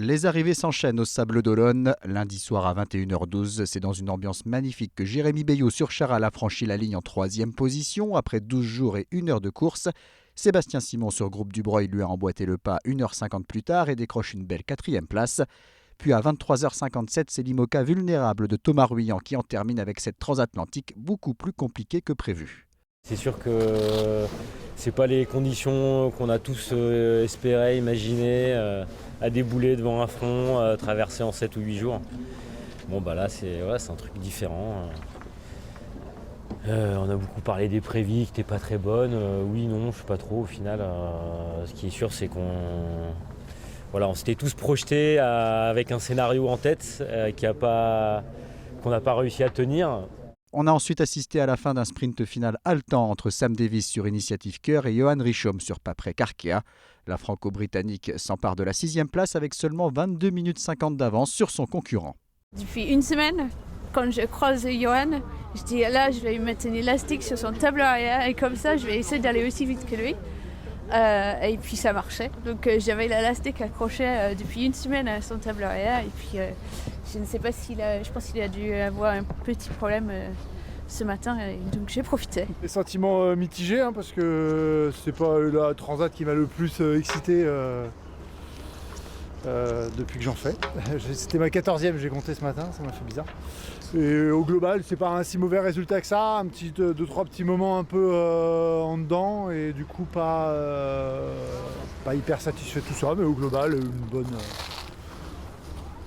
Les arrivées s'enchaînent au Sables d'Olonne. Lundi soir à 21h12, c'est dans une ambiance magnifique que Jérémy Bayot sur Charal a franchi la ligne en 3e position après 12 jours et 1 heure de course. Sébastien Simon sur Groupe Dubreuil lui a emboîté le pas 1h50 plus tard et décroche une belle 4e place. Puis à 23h57, c'est l'IMOCA vulnérable de Thomas Ruyant qui en termine avec cette transatlantique beaucoup plus compliquée que prévu. C'est sûr que c'est pas les conditions qu'on a tous espéré, imaginé, à débouler devant un front, traverser en 7 ou 8 jours. Bon bah là c'est un truc différent. On a beaucoup parlé des prévis qui n'étaient pas très bonnes. Oui, non, je sais pas trop au final. Ce qui est sûr c'est qu'on s'était tous projetés avec un scénario en tête qu'on n'a pas réussi à tenir. On a ensuite assisté à la fin d'un sprint final haletant entre Sam Davis sur Initiative Cœur et Johan Richomme sur Paprec Arkea. La franco-britannique s'empare de la 6e place avec seulement 22 minutes 50 d'avance sur son concurrent. Depuis une semaine, quand je croise Johan, je dis là je vais lui mettre un élastique sur son tableau arrière et comme ça je vais essayer d'aller aussi vite que lui. Et puis ça marchait. Donc j'avais l'élastique accroché depuis une semaine à son tableau arrière et puis je ne sais pas je pense qu'il a dû avoir un petit problème ce matin et donc j'ai profité. Des sentiments mitigés parce que c'est pas la transat qui m'a le plus excité depuis que j'en fais. C'était ma 14e, j'ai compté ce matin, ça m'a fait bizarre. Et au global, c'est pas un si mauvais résultat que ça, deux, trois petits moments un peu en dedans et du coup pas hyper satisfait de tout ça, mais au global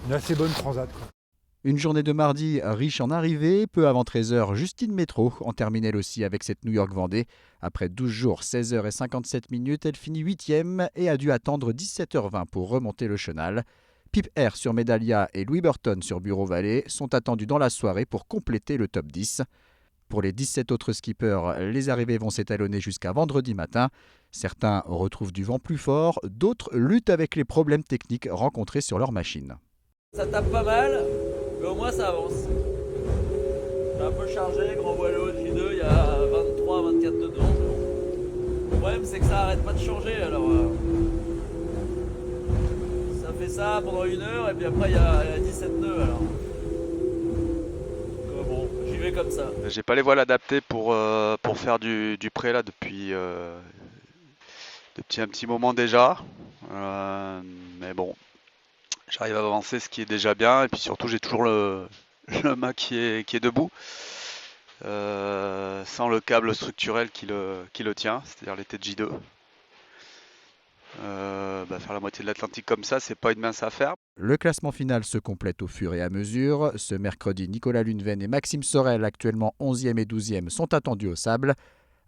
une assez bonne transat, quoi. Une journée de mardi riche en arrivées. Peu avant 13h, Justine Métro en termine elle aussi avec cette New York-Vendée. Après 12 jours, 16h57, elle finit 8e et a dû attendre 17h20 pour remonter le chenal. Pip R sur Medallia et Louis Burton sur Bureau Vallée sont attendus dans la soirée pour compléter le top 10. Pour les 17 autres skippers, les arrivées vont s'étalonner jusqu'à vendredi matin. Certains retrouvent du vent plus fort, d'autres luttent avec les problèmes techniques rencontrés sur leur machine. Ça tape pas mal, mais au moins ça avance. C'est un peu chargé, grand boileau, J2, il y a 23-24 dedans. Le problème c'est que ça arrête pas de changer, alors ça fait ça pendant 1 heure et puis après il y a 17 nœuds alors. Bon, j'y vais comme ça. J'ai pas les voiles adaptées pour faire du pré là depuis un petit moment déjà. Mais bon. J'arrive à avancer, ce qui est déjà bien, et puis surtout j'ai toujours le mât qui est debout, sans le câble structurel qui le tient, c'est-à-dire les têtes J2. Faire la moitié de l'Atlantique comme ça, c'est pas une mince affaire. Le classement final se complète au fur et à mesure. Ce mercredi, Nicolas Luneven et Maxime Sorel, actuellement 11e et 12e, sont attendus au Sable.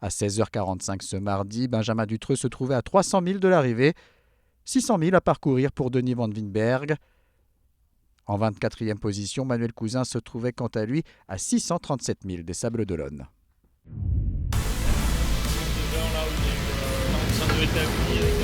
À 16h45 ce mardi, Benjamin Dutreux se trouvait à 300 000 de l'arrivée. 600 000 à parcourir pour Denis Van Winberg. En 24e position, Manuel Cousin se trouvait quant à lui à 637 000 des Sables d'Olonne. Là où il y a eu 45 de établis